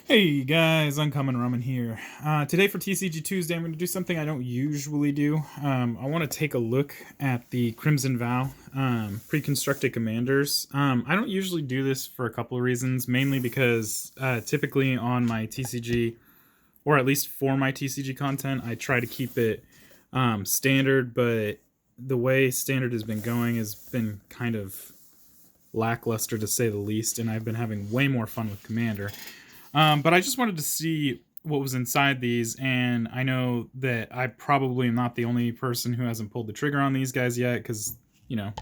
Hey guys, Uncommon Ramen here. Today for TCG Tuesday, I'm going to do something I don't usually do. I want to take a look at the Crimson Vow Preconstructed Commanders. I don't usually do this for a couple of reasons, mainly because typically on my TCG, or at least for my TCG content, I try to keep it standard, but the way standard has been going has been kind of lackluster to say the least, and I've been having way more fun with Commander. But I just wanted to see what was inside these, and I know that I probably am not the only person who hasn't pulled the trigger on these guys yet, because, you know,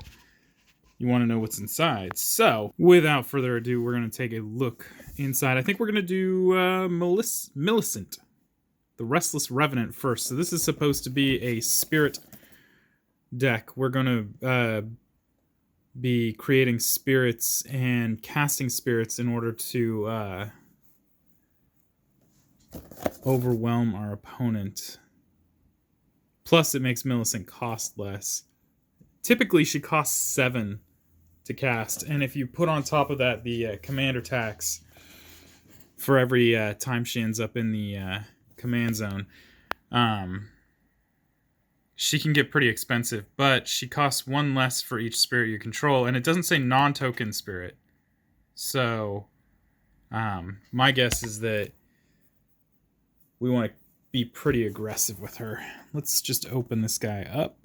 you want to know what's inside. So, without further ado, we're going to take a look inside. I think we're going to do Millicent, the Restless Revenant first. So this is supposed to be a spirit deck. We're going to be creating spirits and casting spirits in order to overwhelm our opponent. Plus, it makes Millicent cost less. Typically, she costs 7 to cast, and if you put on top of that the commander tax for every time she ends up in the command zone, she can get pretty expensive, but she costs 1 less for each spirit you control, and it doesn't say non-token spirit. So, my guess is that we want to be pretty aggressive with her. Let's just open this guy up.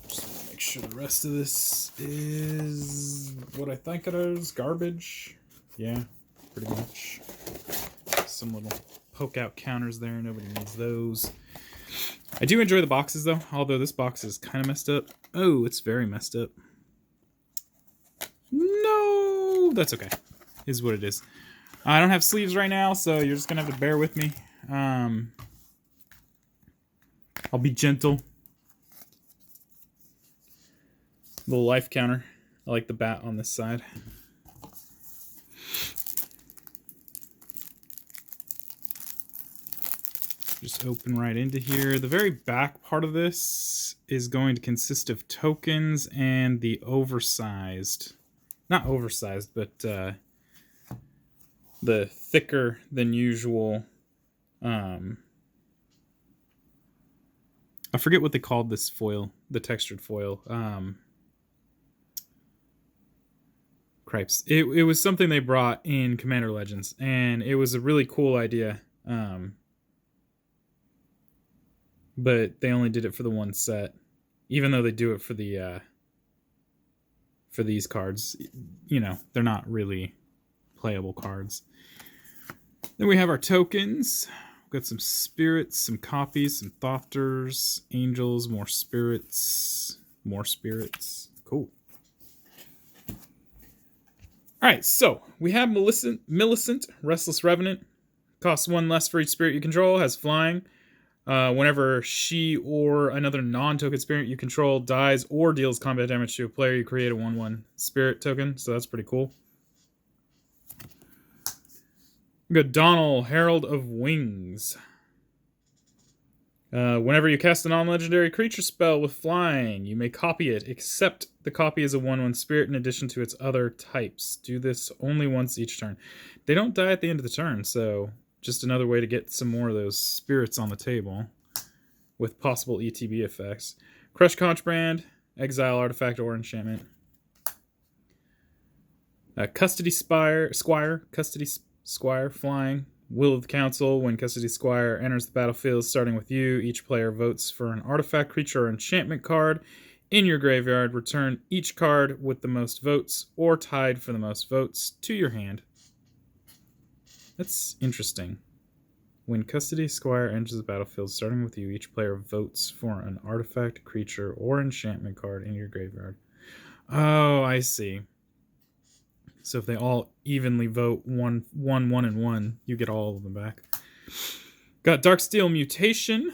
Just make sure the rest of this is what I think it is. Garbage. Yeah, pretty much. Some little poke out counters there. Nobody needs those. I do enjoy the boxes, though, although this box is kind of messed up. Oh, it's very messed up. No, that's okay. Is what it is. I don't have sleeves right now, so you're just going to have to bear with me. I'll be gentle. Little life counter. I like the bat on this side. Just open right into here. The very back part of this is going to consist of tokens and the oversized, not oversized, but the thicker than usual. I forget what they called this foil, the textured foil. Cripes. It was something they brought in Commander Legends, and it was a really cool idea. But they only did it for the one set, even though they do it for the for these cards. You know, they're not really playable cards. Then we have our tokens. We've got some spirits, some copies, some thoughters, angels, more spirits, more spirits. Cool. All right, so we have Millicent, Restless Revenant. Costs 1 less for each spirit you control. Has flying. Whenever she or another non-token spirit you control dies or deals combat damage to a player, you create a 1/1 spirit token, so that's pretty cool. We got Donald, Herald of Wings. Whenever you cast a non-legendary creature spell with flying, you may copy it, except the copy is a 1/1 spirit in addition to its other types. Do this only once each turn. They don't die at the end of the turn, so just another way to get some more of those spirits on the table with possible ETB effects. Crush Conchbrand, exile artifact or enchantment. Custody Squire, flying. Will of the Council. When Custody Squire enters the battlefield starting with you, each player votes for an artifact, creature, or enchantment card in your graveyard. Return each card with the most votes or tied for the most votes to your hand. That's interesting. When Custody Squire enters the battlefield, starting with you, each player votes for an artifact, creature, or enchantment card in your graveyard. Oh, I see. So if they all evenly vote 1, 1, 1, and 1, you get all of them back. Got Darksteel Mutation.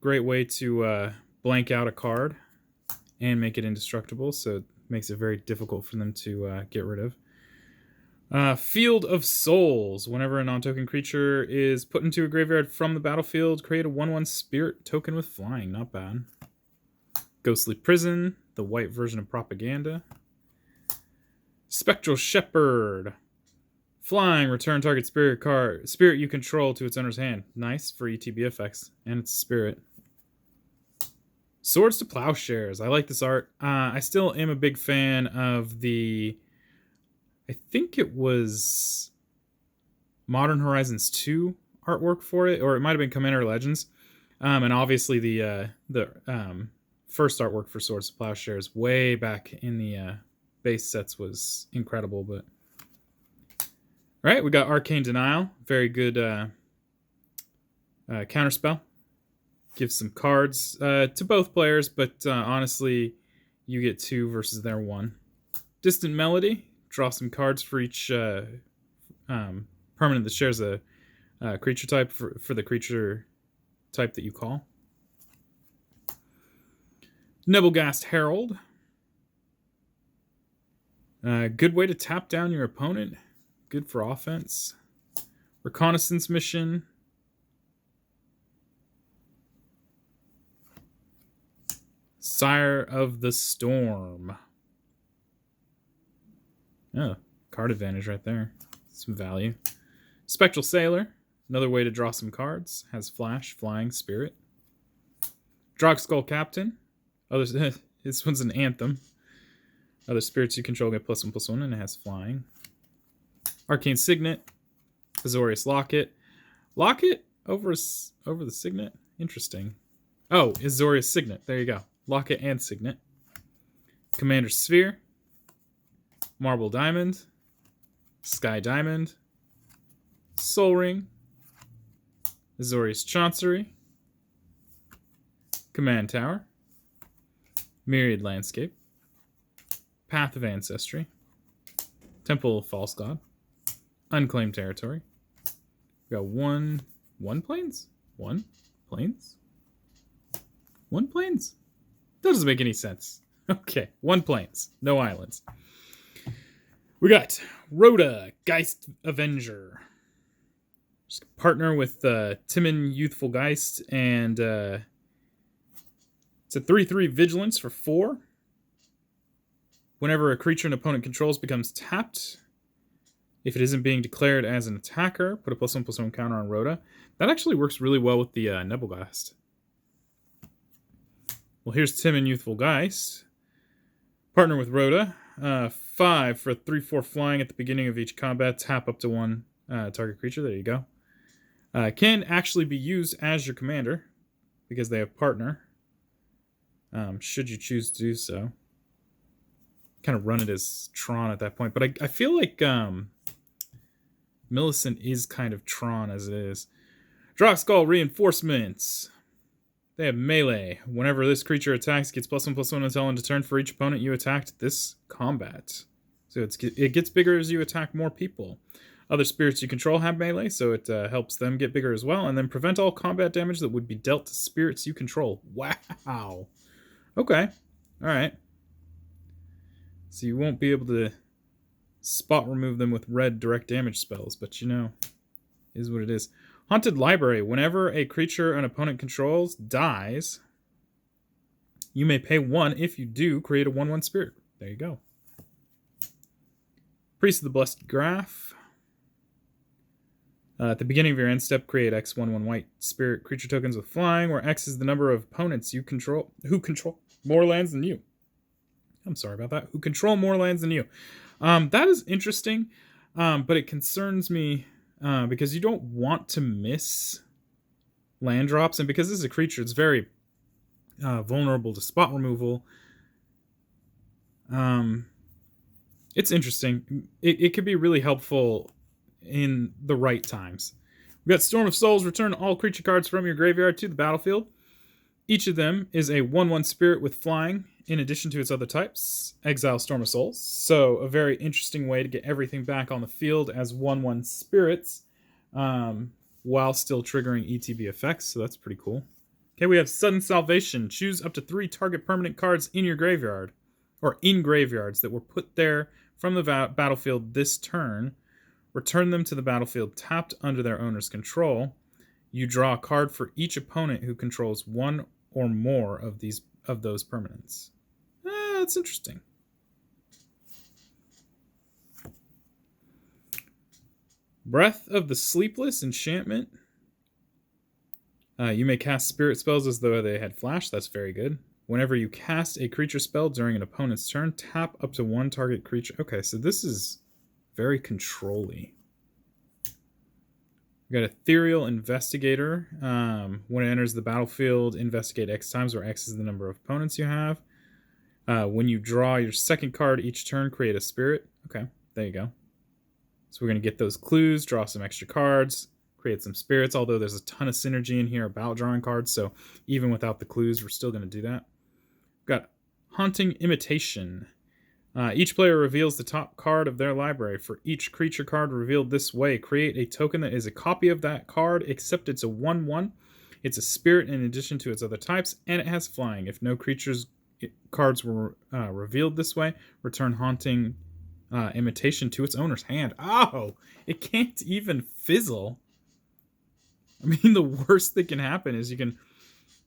Great way to blank out a card and make it indestructible, so it makes it very difficult for them to get rid of. Field of Souls. Whenever a non-token creature is put into a graveyard from the battlefield, create a 1/1 spirit token with flying. Not bad. Ghostly Prison, the white version of Propaganda. Spectral Shepherd. Flying, return target spirit you control to its owner's hand. Nice for ETB effects, and it's a spirit. Swords to Plowshares. I like this art. I still am a big fan of the... I think it was Modern Horizons 2 artwork for it, or it might have been Commander Legends. And obviously the first artwork for Swords to Plowshares way back in the base sets was incredible. But all right, we got Arcane Denial. Very good counterspell. Gives some cards to both players, but honestly, you get 2 versus their 1. Distant Melody. Draw some cards for each permanent that shares a creature type for the creature type that you call. Nebelgast Herald. Good way to tap down your opponent. Good for offense. Reconnaissance Mission. Sire of the Storm. Oh, card advantage right there. Some value. Spectral Sailor. Another way to draw some cards. Has flash, flying, spirit. Drogskull Captain. This one's an anthem. Other spirits you control get +1/+1, and it has flying. Arcane Signet. Azorius Locket. Locket over the Signet? Interesting. Oh, Azorius Signet. There you go. Locket and Signet. Commander Sphere. Marble Diamond. Sky Diamond. Soul Ring. Azorius Chancery. Command Tower. Myriad Landscape. Path of Ancestry. Temple of False God. Unclaimed Territory. We got one plains? One plains? One plains? That doesn't make any sense. Okay, 1 plains. No islands. We got Rhoda, Geist Avenger. Just partner with Timon Youthful Geist, and it's a 3/3 Vigilance for 4. Whenever a creature an opponent controls becomes tapped, if it isn't being declared as an attacker, put a +1/+1 counter on Rhoda. That actually works really well with the Nebelgast. Well, here's Timon Youthful Geist. Partner with Rhoda. 5 for 3/4 flying at the beginning of each combat. Tap up to 1 target creature. There you go. Can actually be used as your commander because they have partner. Should you choose to do so. Kind of run it as Tron at that point. But I feel like Millicent is kind of Tron as it is. Drogskull Reinforcements. They have melee. Whenever this creature attacks, it gets +1/+1 until end of turn for each opponent you attacked this combat. So it gets bigger as you attack more people. Other spirits you control have melee, so it helps them get bigger as well. And then prevent all combat damage that would be dealt to spirits you control. Wow. Okay. All right. So you won't be able to spot remove them with red direct damage spells, but you know, is what it is. Haunted Library. Whenever a creature an opponent controls dies, you may pay 1. If you do, create a 1/1 spirit. There you go. Priest of the Blessed Graph. At the beginning of your end step, create X 1/1 white spirit creature tokens with flying, where X is the number of opponents who control more lands than you. I'm sorry about that. Who control more lands than you. That is interesting, but it concerns me because you don't want to miss land drops, and because this is a creature, it's very vulnerable to spot removal. It's interesting. It could be really helpful in the right times. We've got Storm of Souls. Return all creature cards from your graveyard to the battlefield. Each of them is a 1/1 spirit with flying, in addition to its other types. Exile Storm of Souls. So a very interesting way to get everything back on the field as 1/1 spirits, while still triggering ETB effects. So that's pretty cool. Okay, we have Sudden Salvation. Choose up to 3 target permanent cards in your graveyard, or in graveyards that were put there from the battlefield this turn. Return them to the battlefield tapped under their owner's control. You draw a card for each opponent who controls one or more of those permanents. That's interesting. Breath of the Sleepless enchantment. You may cast spirit spells as though they had flash. That's very good. Whenever you cast a creature spell during an opponent's turn, tap up to one target creature. Okay, so this is very control-y. We got Ethereal Investigator. When it enters the battlefield, investigate X times, where X is the number of opponents you have. When you draw your second card each turn, create a spirit. Okay, there you go. So we're going to get those clues, draw some extra cards, create some spirits, although there's a ton of synergy in here about drawing cards, so even without the clues, we're still going to do that. We've got Haunting Imitation. Each player reveals the top card of their library. For each creature card revealed this way, create a token that is a copy of that card, except it's a 1/1. It's a spirit in addition to its other types, and it has flying. If no creatures cards were revealed this way, return Haunting Imitation to its owner's hand. Oh, it can't even fizzle. I mean, the worst that can happen is you can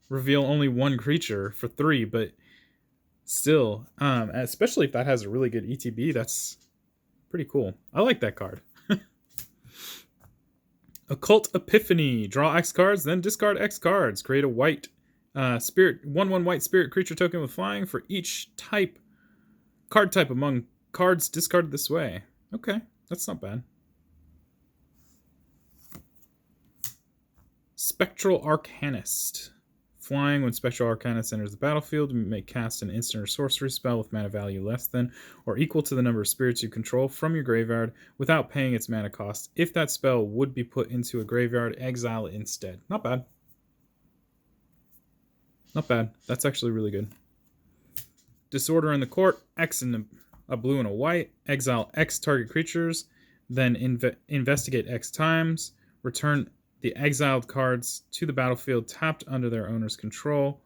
reveal only one creature for 3, but still, especially if that has a really good ETB, that's pretty cool. I like that card. Occult Epiphany. Draw X cards, then discard X cards. Create a white spirit 1/1 white spirit creature token with flying for each card type among cards discarded this way. Okay, that's not bad. Spectral Arcanist. Flying, when Spectral Arcanist enters the battlefield, you may cast an instant or sorcery spell with mana value less than or equal to the number of spirits you control from your graveyard without paying its mana cost. If that spell would be put into a graveyard, exile it instead. Not bad. Not bad. That's actually really good. Disorder in the Court. X and a blue and a white. Exile X target creatures. Then investigate X times. Return the exiled cards to the battlefield tapped under their owner's control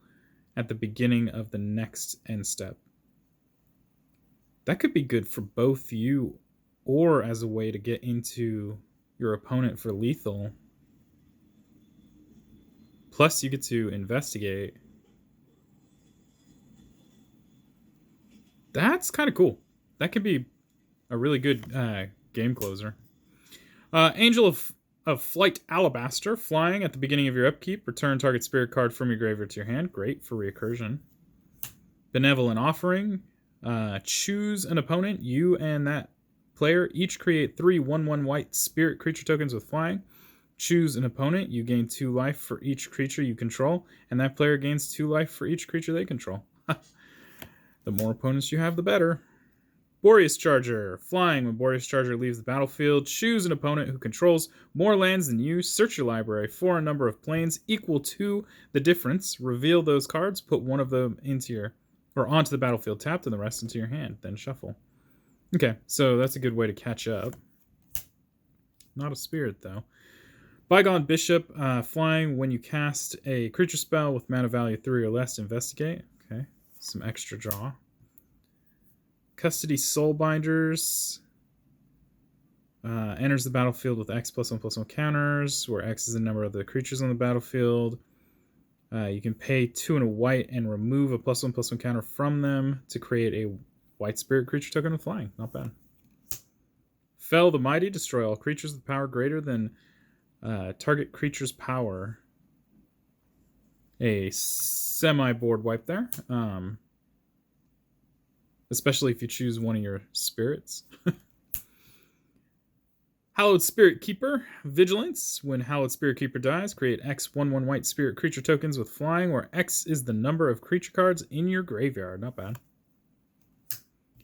at the beginning of the next end step. That could be good for both you or as a way to get into your opponent for lethal. Plus, you get to investigate. That's kind of cool. That could be a really good game closer. Angel of Flight Alabaster. Flying, at the beginning of your upkeep, return target spirit card from your graveyard to your hand. Great for recursion. Benevolent Offering. Choose an opponent. You and that player each create 3 1/1 white spirit creature tokens with flying. Choose an opponent. You gain 2 life for each creature you control, and that player gains 2 life for each creature they control. The more opponents you have, the better. Boreas Charger. Flying, when Boreas Charger leaves the battlefield, choose an opponent who controls more lands than you. Search your library for a number of planes equal to the difference. Reveal those cards. Put one of them onto the battlefield tapped and the rest into your hand. Then shuffle. Okay, so that's a good way to catch up. Not a spirit, though. Bygone Bishop. Flying, when you cast a creature spell with mana value 3 or less, investigate. Okay, some extra draw. Custody Soulbinders. Enters the battlefield with X +1/+1 counters, where X is the number of the creatures on the battlefield. You can pay 2 and a white and remove a +1/+1 counter from them to create a white spirit creature token with flying. Not bad. Fell the Mighty. Destroy all creatures with power greater than target creature's power. A semi-board wipe there. Especially if you choose one of your spirits. Hallowed Spirit Keeper. Vigilance. When Hallowed Spirit Keeper dies, create X 1/1 white spirit creature tokens with flying, where X is the number of creature cards in your graveyard. Not bad.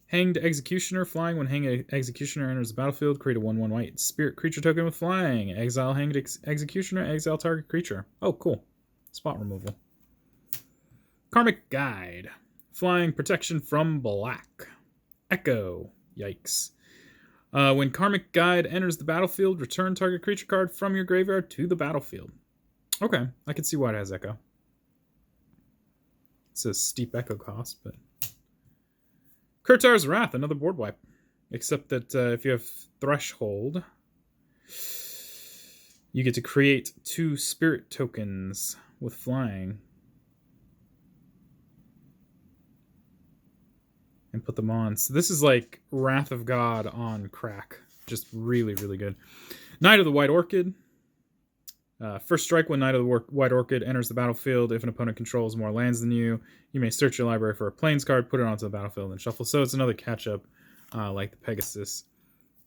Hanged Executioner. Flying, when Hanged Executioner enters the battlefield, create a 1/1 white spirit creature token with flying. Exile Hanged Executioner, exile target creature. Oh, cool. Spot removal. Karmic Guide. Flying, protection from black. Echo. Yikes. When Karmic Guide enters the battlefield, return target creature card from your graveyard to the battlefield. Okay, I can see why it has Echo. It's a steep Echo cost, but... Kurtar's Wrath, another board wipe. Except that if you have Threshold, You get to create 2 spirit tokens with flying. And put them on. So this is like Wrath of God on crack. Just really, really good. Knight of the White Orchid. First strike when Knight of the White Orchid enters the battlefield. If an opponent controls more lands than you, you may search your library for a Plains card, put it onto the battlefield, and shuffle. So it's another catch-up like the Pegasus.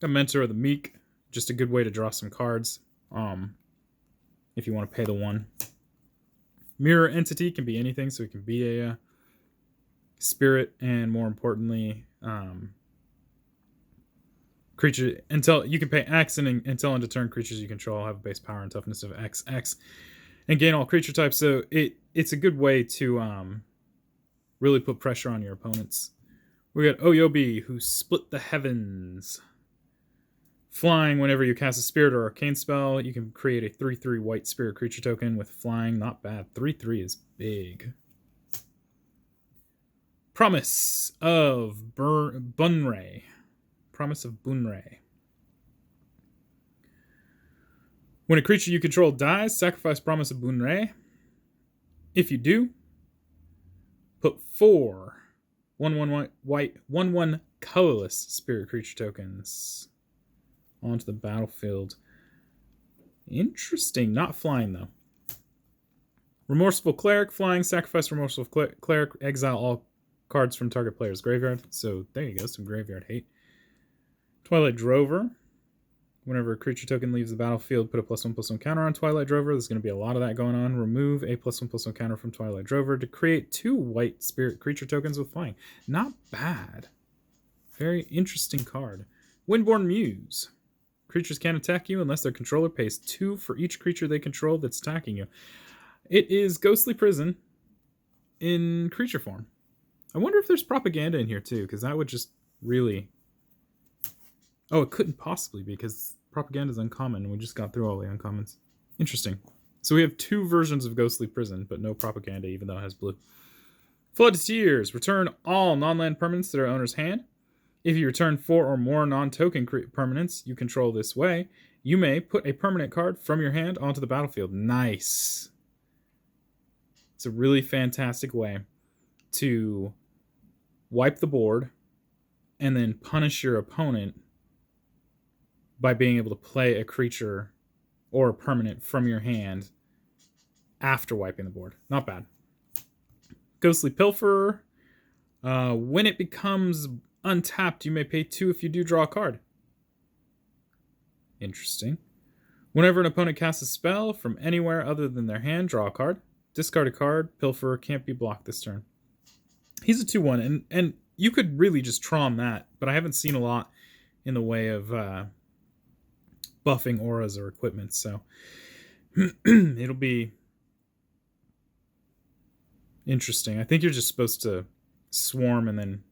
A Mentor of the Meek. Just a good way to draw some cards if you want to pay the 1. Mirror Entity can be anything, so it can be a spirit, and more importantly, creature until you can pay X, and until end of turn, creatures you control have a base power and toughness of XX, and gain all creature types. So it's a good way to really put pressure on your opponents. We got Oyobi, who split the heavens. Flying, whenever you cast a spirit or arcane spell, you can create a 3/3 white spirit creature token with flying. Not bad. 3/3 is big. Promise of Bunray. Promise of Bunray. When a creature you control dies, sacrifice Promise of Bunray. If you do, put 4 1/1 white 1/1 colorless spirit creature tokens onto the battlefield. Interesting. Not flying, though. Remorseful Cleric. Flying. Sacrifice Remorseful Cleric. Exile all cards from target player's graveyard. So there you go. Some graveyard hate. Twilight Drover. Whenever a creature token leaves the battlefield, put a +1/+1 counter on Twilight Drover. There's going to be a lot of that going on. Remove a +1/+1 counter from Twilight Drover to create 2 white spirit creature tokens with flying. Not bad. Very interesting card. Win-Borne Muse. Creatures can't attack you unless their controller pays 2 for each creature they control that's attacking you. It is Ghostly Prison in creature form. I wonder if there's propaganda in here too, because that would just really... Oh, it couldn't possibly be, because propaganda is uncommon, and we just got through all the uncommons. Interesting. So we have 2 versions of Ghostly Prison, but no propaganda, even though it has blue. Flood to Tears. Return all non-land permanents to their owner's hand. If you return 4 or more non-token permanents you control this way, you may put a permanent card from your hand onto the battlefield. Nice. It's a really fantastic way to wipe the board and then punish your opponent by being able to play a creature or a permanent from your hand after wiping the board. Not bad. Ghostly Pilferer. When it becomes untapped, you may pay 2 if you do draw a card. Interesting. Whenever an opponent casts a spell from anywhere other than their hand, draw a card. Discard a card. Pilferer can't be blocked this turn. He's a 2/1, and you could really just Tron that, but I haven't seen a lot in the way of buffing auras or equipment, so it'll be interesting. I think you're just supposed to swarm and then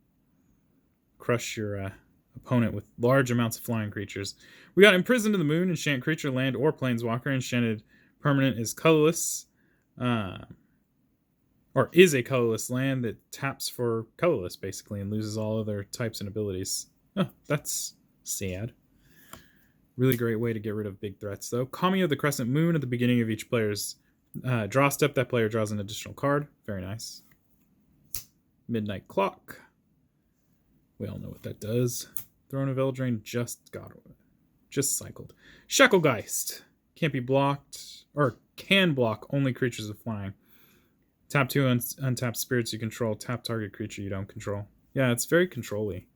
crush your opponent with large amounts of flying creatures. We got Imprisoned in the Moon. Enchant creature, land, or planeswalker. Enchanted permanent is colorless. Or is a colorless land that taps for colorless, basically, and loses all other types and abilities. Oh, that's sad. Really great way to get rid of big threats, though. Kami of the Crescent Moon. At the beginning of each player's draw step, that player draws an additional card. Very nice. Midnight Clock. We all know what that does. Throne of Eldraine just cycled. Shacklegeist. Can't be blocked, or can block only creatures with flying. Tap 2 untap spirits you control. Tap target creature you don't control. Yeah, it's very control-y,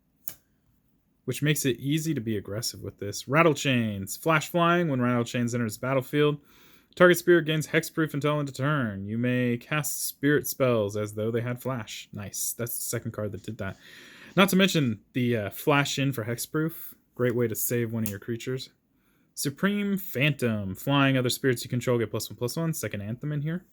which makes it easy to be aggressive with this. Rattle Chains. Flash flying. When Rattle Chains enters the battlefield, target spirit gains hexproof until end of turn. You may cast spirit spells as though they had flash. Nice. That's the second card that did that. Not to mention the flash in for hexproof. Great way to save one of your creatures. Supreme Phantom. Flying, other spirits you control get +1/+1. Second Anthem in here.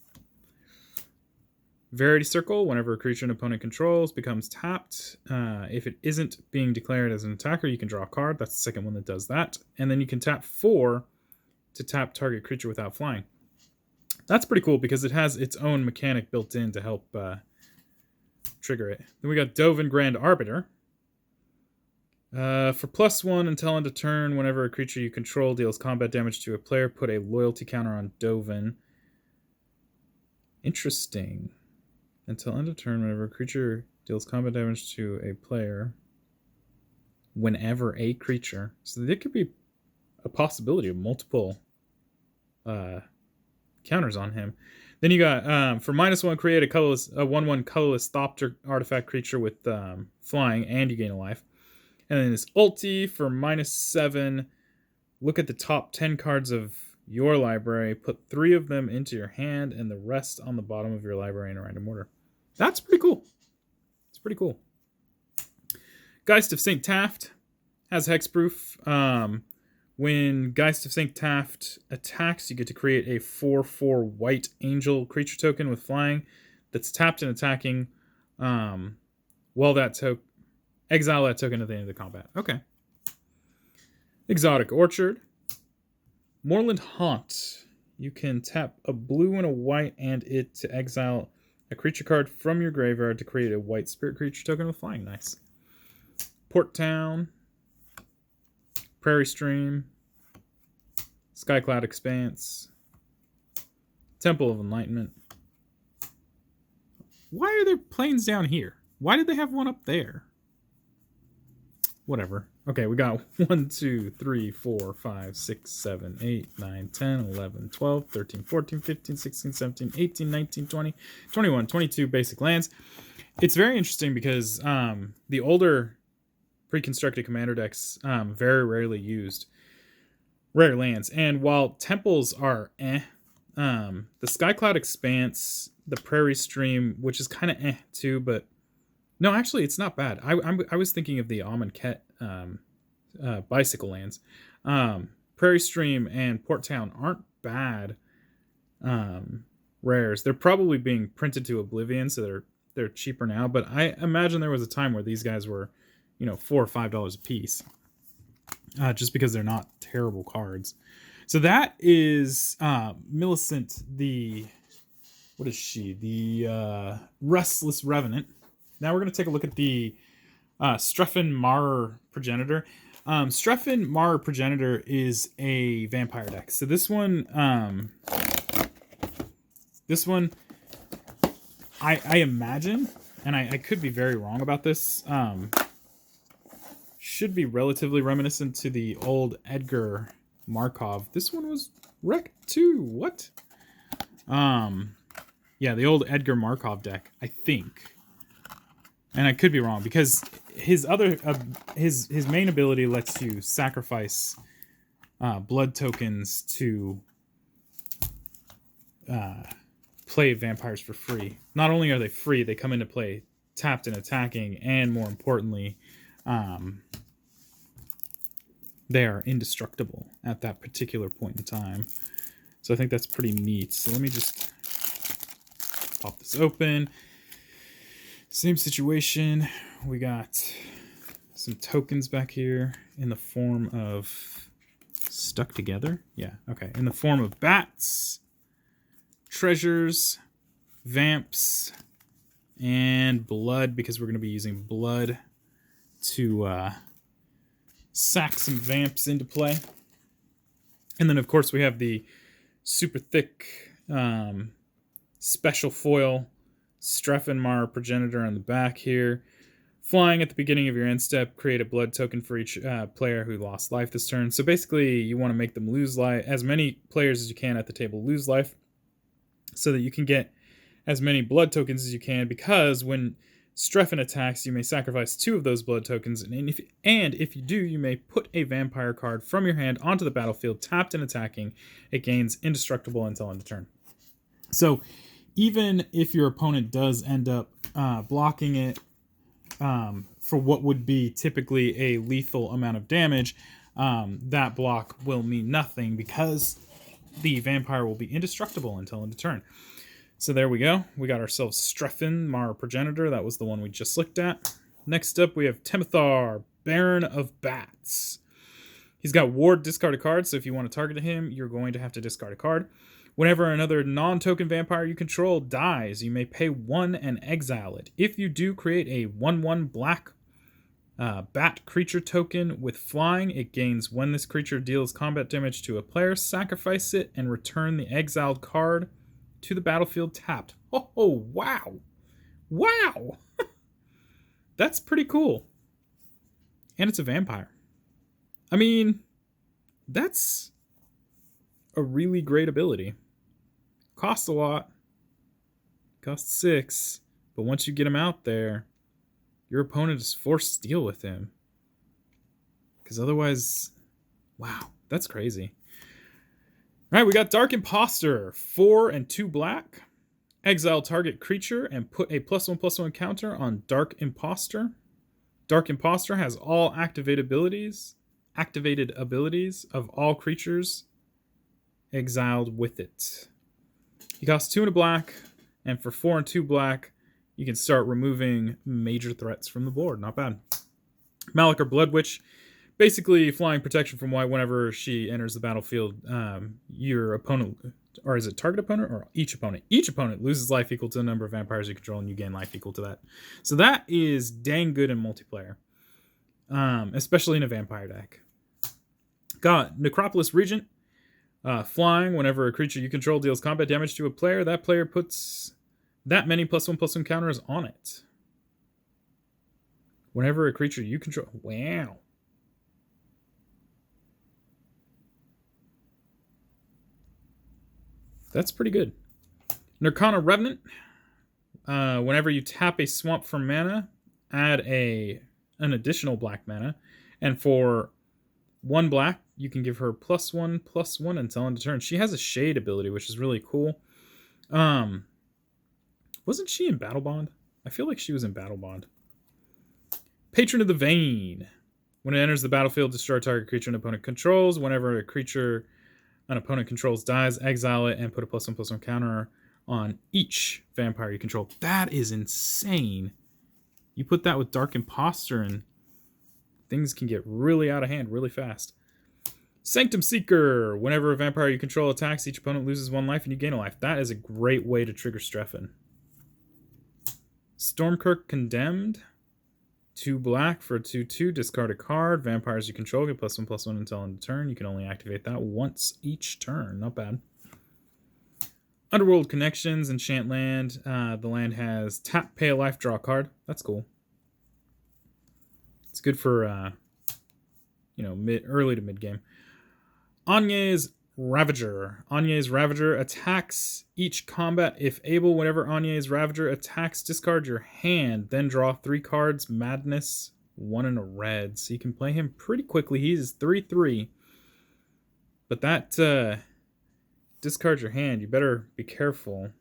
Verity Circle. Whenever a creature an opponent controls becomes tapped. If it isn't being declared as an attacker, you can draw a card. That's the second one that does that. And then you can tap 4 to tap target creature without flying. That's pretty cool because it has its own mechanic built in to help trigger it. Then we got Dovin Grand Arbiter. For +1 until end of turn, whenever a creature you control deals combat damage to a player, put a loyalty counter on Dovin. Interesting. Until end of turn, whenever a creature deals combat damage to a player, whenever a creature. So there could be a possibility of multiple counters on him. Then you got for -1, create a 1/1 colorless Thopter artifact creature with flying, and you gain a life. And then this ulti for -7. Look at the top 10 cards of your library. Put 3 of them into your hand, and the rest on the bottom of your library in a random order. That's pretty cool. It's pretty cool. Geist of St. Taft has hexproof. When Geist of St. Taft attacks, you get to create a 4/4 white angel creature token with flying that's tapped and attacking. Exile that token at the end of the combat. Okay. Exotic Orchard. Moorland Haunt. You can tap a blue and a white and it to exile a creature card from your graveyard to create a white spirit creature token with flying. Nice. Port Town. Prairie Stream, Skycloud Expanse, Temple of Enlightenment. Why are there planes down here? Why did they have one up there? Whatever. Okay, we got 1, 2, 3, 4, 5, 6, 7, 8, 9, 10, 11, 12, 13, 14, 15, 16, 17, 18, 19, 20, 21, 22 basic lands. It's very interesting because the older pre-constructed commander decks very rarely used rare lands, and while temples are the Skycloud Expanse, the Prairie Stream, which is kind of too, but no, actually it's not bad. I was thinking of the Amonkhet bicycle lands. Prairie Stream and Port Town aren't bad rares. They're probably being printed to oblivion, so they're cheaper now, but I imagine there was a time where these guys were $4 or $5 a piece, just because they're not terrible cards. So that is Millicent, what is she? The Restless Revenant. Now we're going to take a look at the Struffin Mar Progenitor. Struffin Mar Progenitor is a vampire deck. So this one, I imagine, and I could be very wrong about this, should be relatively reminiscent to the old Edgar Markov. This one was wrecked too. What? Yeah, the old Edgar Markov deck, I think. And I could be wrong because his main ability lets you sacrifice blood tokens to play vampires for free. Not only are they free, they come into play tapped and attacking, and more importantly, they are indestructible at that particular point in time. So I think that's pretty neat. So let me just pop this open. Same situation. We got some tokens back here in the form of stuck together. Yeah, okay. In the form of bats, treasures, vamps, and blood, because we're going to be using blood to sack some vamps into play. And then, of course, we have the super thick special foil Struffin Mar Progenitor on the back here. Flying at the beginning of your end step, create a blood token for each player who lost life this turn. So basically, you want to make them lose life, as many players as you can at the table lose life, so that you can get as many blood tokens as you can, because when Struffin attacks, you may sacrifice 2 of those blood tokens, and if you do, you may put a vampire card from your hand onto the battlefield, tapped and attacking. It gains indestructible until end of turn. So even if your opponent does end up blocking it for what would be typically a lethal amount of damage, that block will mean nothing because the vampire will be indestructible until end of turn. So there we go. We got ourselves Struffin Mar Progenitor. That was the one we just looked at. Next up, we have Temethar, Baron of Bats. He's got Ward, discard a card, so if you want to target him, you're going to have to discard a card. Whenever another non-token vampire you control dies, you may pay 1 and exile it. If you do, create a 1/1 black Bat creature token with flying. It gains when this creature deals combat damage to a player, sacrifice it, and return the exiled card to the battlefield tapped. Oh, wow. Wow. That's pretty cool. And it's a vampire. I mean, that's a really great ability. Costs a lot. Costs 6. But once you get him out there, your opponent is forced to deal with him. Because otherwise, wow, that's crazy. All right, we got Dark Imposter. 4 and 2 black. Exile target creature and put a +1/+1 counter on Dark Imposter. Dark Imposter has all activated abilities of all creatures exiled with it. He costs 2 and a black, and for 4 and 2 black, you can start removing major threats from the board. Not bad. Malachor Bloodwitch, basically flying protection from white whenever she enters the battlefield. Your opponent, or is it target opponent or each opponent? Each opponent loses life equal to the number of vampires you control, and you gain life equal to that. So that is dang good in multiplayer, especially in a vampire deck. Got Necropolis Regent, flying. Whenever a creature you control deals combat damage to a player, that player puts that many +1/+1 counters on it. Whenever a creature you control... Wow. That's pretty good. Nirkana Revenant. Whenever you tap a swamp for mana, add an additional black mana. And for 1 black, you can give her +1/+1 until end of turn. She has a Shade ability, which is really cool. Wasn't she in Battle Bond? I feel like she was in Battle Bond. Patron of the Vein. When it enters the battlefield, destroy a target creature an opponent controls. Whenever a creature an opponent controls dies, exile it and put a +1/+1 counter on each vampire you control. That is insane. You put that with Dark Imposter and things can get really out of hand really fast. Sanctum Seeker. Whenever a vampire you control attacks, each opponent loses 1 life and you gain a life. That is a great way to trigger Struffin. Stormkirk Condemned. 2 black for a 2/2. Discard a card. Vampires you control get +1/+1 until end of turn. You can only activate that once each turn. Not bad. Underworld Connections. Enchant land. The land has tap, pay a life, draw a card. That's cool. It's good for early to mid game. Anye's Ravager. Anye's Ravager attacks each combat if able. Whenever Anye's Ravager attacks, discard your hand, then draw 3 cards. Madness, 1 and a red. So you can play him pretty quickly. He's 3/3. But that discard your hand. You better be careful.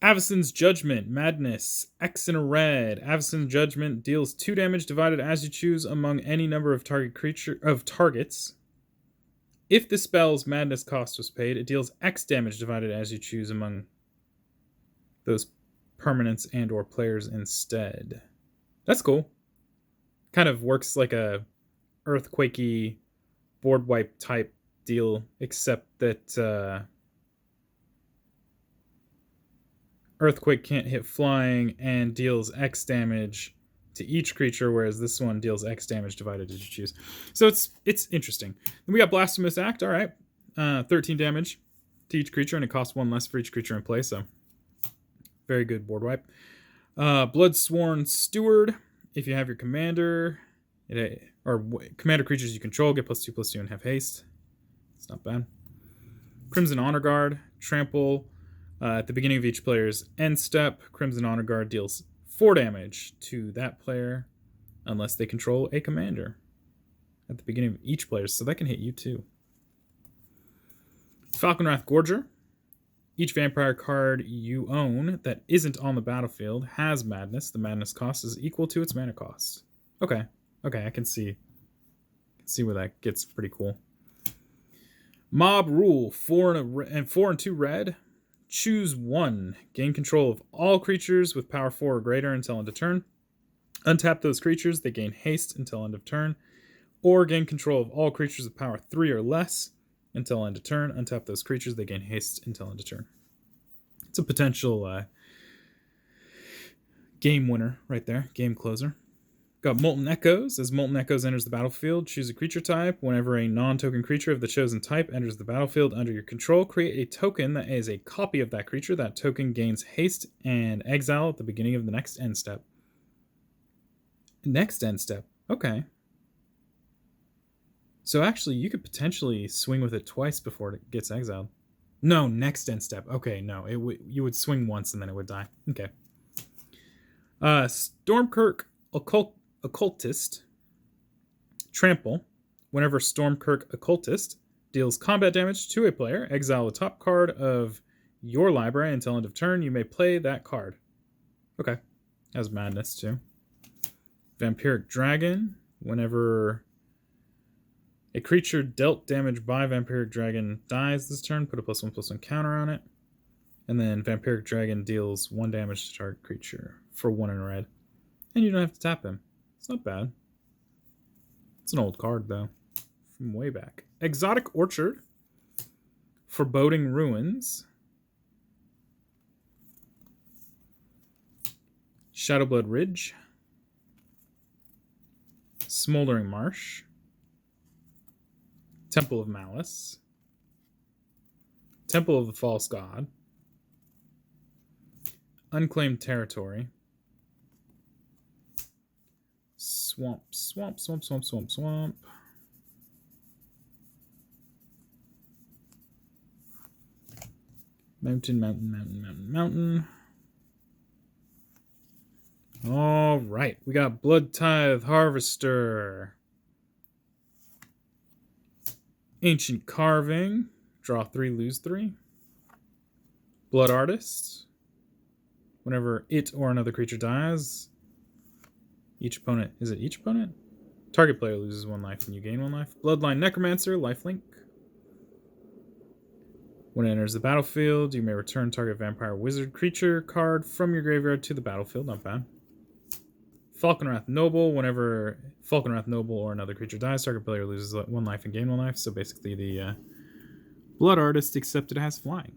Avacyn's Judgment. Madness. X and a red. Avacyn's Judgment deals 2 damage divided as you choose among any number of targets. If the spell's Madness cost was paid, it deals X damage divided as you choose among those permanents and or players instead. That's cool. Kind of works like a earthquakey board wipe type deal, except that Earthquake can't hit flying and deals X damage to each creature, whereas this one deals X damage divided as you choose. So it's interesting. Then we got Blasphemous Act. All right. 13 damage to each creature, and it costs 1 less for each creature in play, so very good board wipe. Bloodsworn Steward. If you have your commander, commander creatures you control get +2/+2 and have haste. It's not bad. Crimson Honor Guard. Trample. At the beginning of each player's end step, Crimson Honor Guard deals 4 damage to that player unless they control a commander at the beginning of each player, so that can hit you too. Falconwrath Gorger. Each vampire card you own that isn't on the battlefield has Madness. The Madness cost is equal to its mana cost. Okay, I can see where that gets pretty cool. Mob Rule. 4 and 2 red. Choose 1. Gain control of all creatures with power 4 or greater until end of turn. Untap those creatures. They gain haste until end of turn. Or gain control of all creatures with power 3 or less until end of turn. Untap those creatures. They gain haste until end of turn. It's a potential Game winner right there. Game closer. Got Molten Echoes. As Molten Echoes enters the battlefield, choose a creature type. Whenever a non-token creature of the chosen type enters the battlefield under your control, create a token that is a copy of that creature. That token gains haste and exile at the beginning of the next end step. Next end step. Okay. So actually, you could potentially swing with it twice before it gets exiled. No, next end step. Okay, no. You would swing once and then it would die. Okay. Stormkirk Occultist. Trample. Whenever Stormkirk Occultist deals combat damage to a player, exile the top card of your library until end of turn. You may play that card. Okay. Has madness too. Vampiric Dragon. Whenever a creature dealt damage by Vampiric Dragon dies this turn, put a +1/+1 counter on it. And then Vampiric Dragon deals 1 damage to target creature for 1 in red. And you don't have to tap him. It's not bad. It's an old card, though, from way back. Exotic Orchard. Foreboding Ruins. Shadowblood Ridge. Smoldering Marsh. Temple of Malice. Temple of the False God. Unclaimed Territory. Swamp. Mountain. All right, we got Blood Tithe Harvester. Ancient Carving. Draw 3, lose 3. Blood Artist. Whenever it or another creature dies, each opponent... Is it each opponent? Target player loses 1 life and you gain 1 life. Bloodline Necromancer, lifelink. When it enters the battlefield, you may return target vampire wizard creature card from your graveyard to the battlefield. Not bad. Falconwrath Noble. Whenever Falconwrath Noble or another creature dies, target player loses 1 life and gain 1 life. So basically the Blood Artist, except it has flying.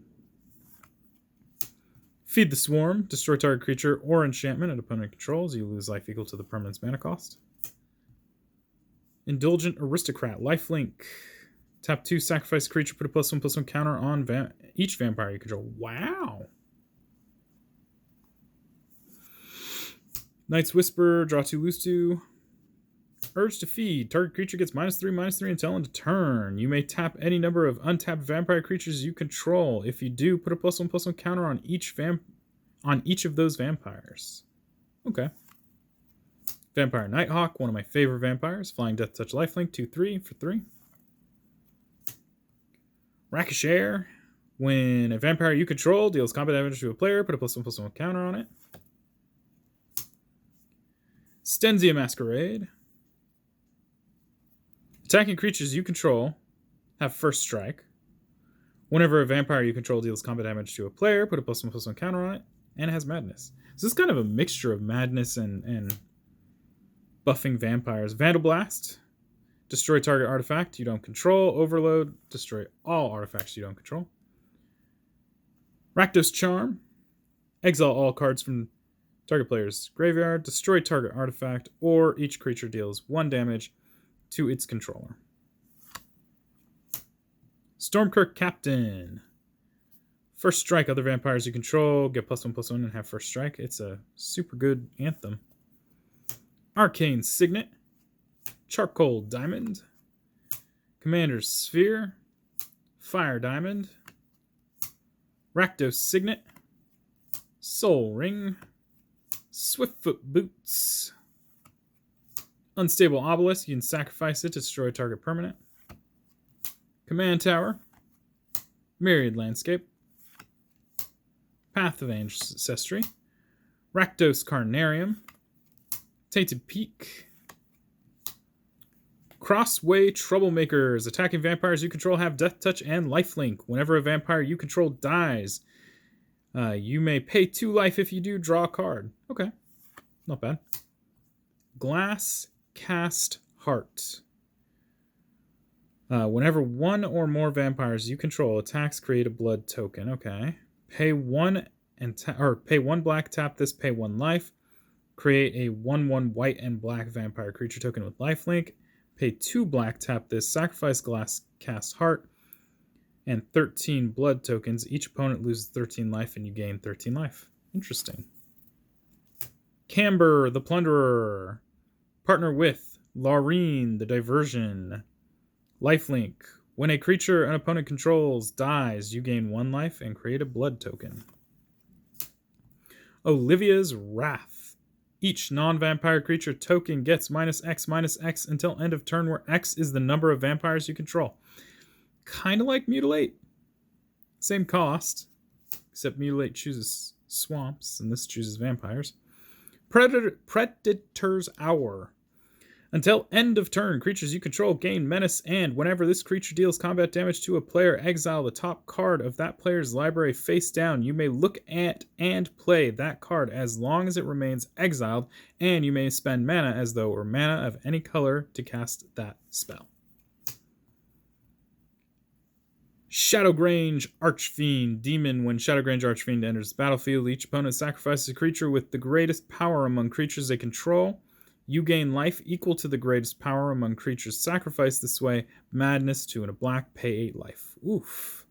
Feed the Swarm. Destroy target creature or enchantment at opponent controls. You lose life equal to the permanent's mana cost. Indulgent Aristocrat. Lifelink. Tap 2, sacrifice a creature, put a +1/+1 counter on each vampire you control. Wow. Night's Whisper. Draw 2, lose 2. Urge to Feed. Target creature gets -3/-3 until end of turn. You may tap any number of untapped vampire creatures you control. If you do, put a +1/+1 counter on each of those vampires. Okay. Vampire Nighthawk, one of my favorite vampires. Flying Death Touch lifelink, 2/3 for 3. Rakish Air. When a vampire you control deals combat damage to a player, put a +1/+1 counter on it. Stenzia Masquerade. Attacking creatures you control have first strike. Whenever a vampire you control deals combat damage to a player, put a +1/+1 counter on it, and it has madness. So this is kind of a mixture of madness and buffing vampires. Vandal Blast. Destroy target artifact you don't control. Overload. Destroy all artifacts you don't control. Rakdos Charm. Exile all cards from target player's graveyard. Destroy target artifact, or each creature deals 1 damage to its controller. Stormkirk Captain. First strike, other vampires you control get +1/+1 and have first strike. It's a super good anthem. Arcane Signet. Charcoal Diamond. Commander's Sphere. Fire Diamond. Rakdos Signet. Soul Ring. Swiftfoot Boots. Unstable Obelisk. You can sacrifice it to destroy a target permanent. Command Tower. Myriad Landscape. Path of Ancestry. Rakdos Carnarium. Tainted Peak. Crossway Troublemakers. Attacking vampires you control have Death Touch and Lifelink. Whenever a vampire you control dies, you may pay 2 life. If you do, draw a card. Okay. Not bad. Glass Cast Heart. Whenever 1 or more vampires you control attacks, create a blood token. Okay. Pay 1 black, tap this, pay 1 life. Create a 1/1 white and black vampire creature token with lifelink. Pay 2 black, tap this, sacrifice glass, cast heart, and 13 blood tokens. Each opponent loses 13 life and you gain 13 life. Interesting. Camber, the Plunderer. Partner with Laureen, the Diversion. Lifelink. When a creature an opponent controls dies, you gain 1 life and create a blood token. Olivia's Wrath. Each non-vampire creature token gets -X until end of turn, where X is the number of vampires you control. Kind of like Mutilate. Same cost, except Mutilate chooses swamps, and this chooses vampires. Predator's Hour. Until end of turn, creatures you control gain menace, and whenever this creature deals combat damage to a player, exile the top card of that player's library face down. You may look at and play that card as long as it remains exiled, and you may spend mana as though it were mana of any color to cast that spell. Shadowgrange Archfiend. Demon. When Shadowgrange Archfiend enters the battlefield, each opponent sacrifices a creature with the greatest power among creatures they control. You gain life equal to the greatest power among creatures sacrificed this way. Madness, 2 and a black, pay 8 life. Oof.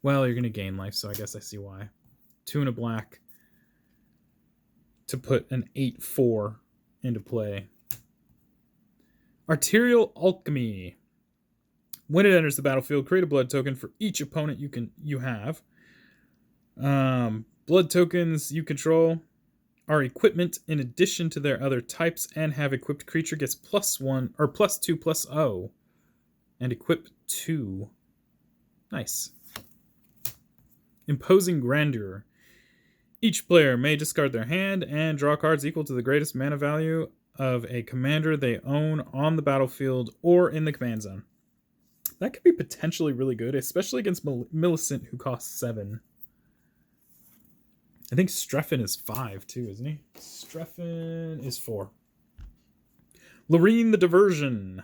Well, you're going to gain life, so I guess I see why. 2 and a black to put an 8/4 into play. Arterial Alchemy. When it enters the battlefield, create a blood token for each opponent you have. Blood tokens you control are equipment in addition to their other types, and have equipped creature gets +1 or +2/+0 and equip 2. Nice. Imposing Grandeur. Each player may discard their hand and draw cards equal to the greatest mana value of a commander they own on the battlefield or in the command zone. That could be potentially really good, especially against Millicent, who costs 7. I think Struffin is 5 too, isn't he? Struffin is 4. Laureen the Diversion.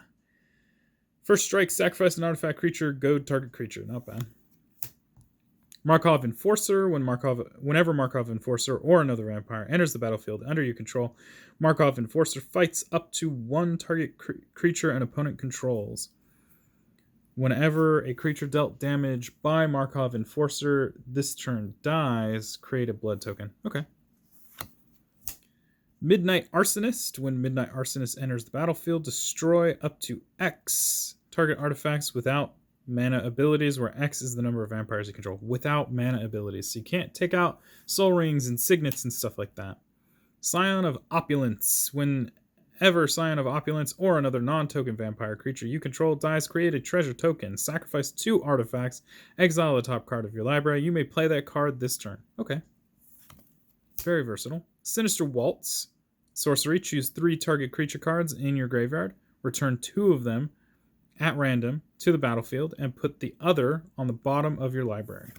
First strike, sacrifice an artifact creature, goad target creature. Not bad. Markov Enforcer. Whenever Markov Enforcer or another vampire enters the battlefield under your control, Markov Enforcer fights up to 1 target creature an opponent controls. Whenever a creature dealt damage by Markov Enforcer this turn dies, create a blood token. Okay. Midnight Arsonist. When Midnight Arsonist enters the battlefield, destroy up to X target artifacts without mana abilities, where X is the number of vampires you control. Without mana abilities. So you can't take out soul rings and signets and stuff like that. Scion of Opulence. Whenever Scion of Opulence or another non-token vampire creature you control dies, create a treasure token. Sacrifice 2 artifacts. Exile the top card of your library. You may play that card this turn. Okay. Very versatile. Sinister Waltz. Sorcery. Choose 3 target creature cards in your graveyard. Return 2 of them at random to the battlefield and put the other on the bottom of your library.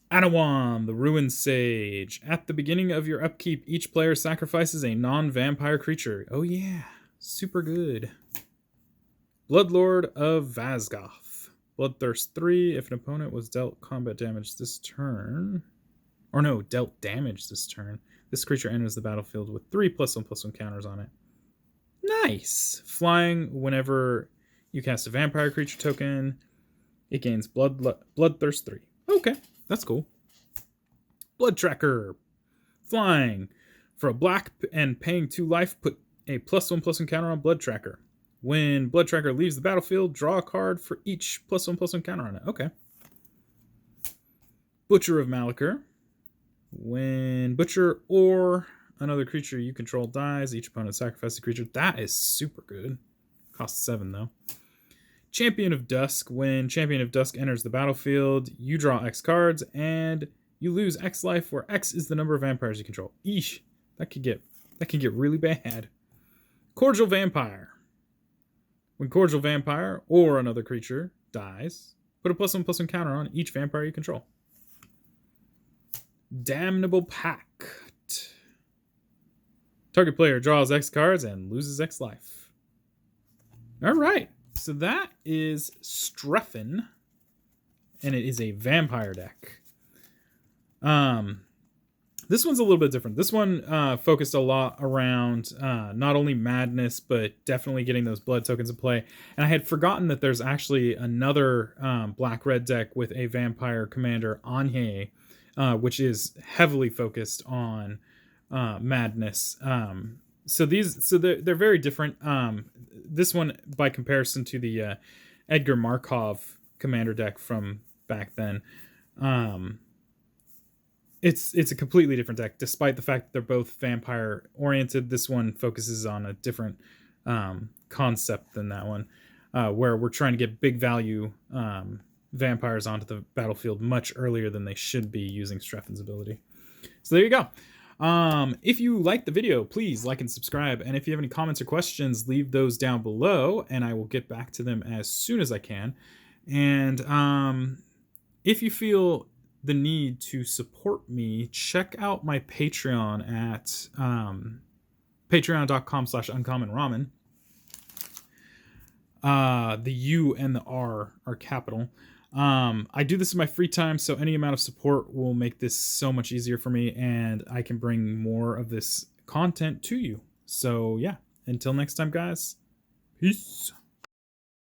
Anawan, the Ruined Sage. At the beginning of your upkeep, each player sacrifices a non-vampire creature. Oh yeah, super good. Bloodlord of Vazgoth. Bloodthirst 3. If an opponent was dealt combat damage this turn, or no, dealt damage this turn, this creature enters the battlefield with 3 +1/+1 counters on it. Nice. Flying. Whenever you cast a vampire creature token, it gains Bloodthirst 3. Okay. That's cool. Blood Tracker. Flying. For a black and paying 2 life, put a +1/+1 counter on Blood Tracker. When Blood Tracker leaves the battlefield, draw a card for each +1/+1 counter on it. Okay. Butcher of Malachor. When Butcher or another creature you control dies, each opponent sacrifices a creature. That is super good. Costs 7 though. Champion of Dusk. When Champion of Dusk enters the battlefield, you draw X cards and you lose X life, where X is the number of vampires you control. Eesh, that could get really bad. Cordial Vampire. When Cordial Vampire or another creature dies, put a +1/+1 counter on each vampire you control. Damnable Pact. Target player draws X cards and loses X life. All right. So that is Struffin, and it is a vampire deck. This one's a little bit different. This one focused a lot around not only madness, but definitely getting those blood tokens in play. And I had forgotten that there's actually another black-red deck with a vampire commander, Anye, which is heavily focused on madness. So they're very different. This one, by comparison to the Edgar Markov commander deck from back then, it's a completely different deck, despite the fact that they're both vampire oriented. This one focuses on a different concept than that one, where we're trying to get big value vampires onto the battlefield much earlier than they should be using Struffin's ability. So there you go. If you like the video, please like and subscribe. And if you have any comments or questions, leave those down below and I will get back to them as soon as I can. And if you feel the need to support me, check out my Patreon at patreon.com/uncommonramen. The U and the R are capital. I do this in my free time, so any amount of support will make this so much easier for me, and I can bring more of this content to you. So yeah, until next time, guys, peace.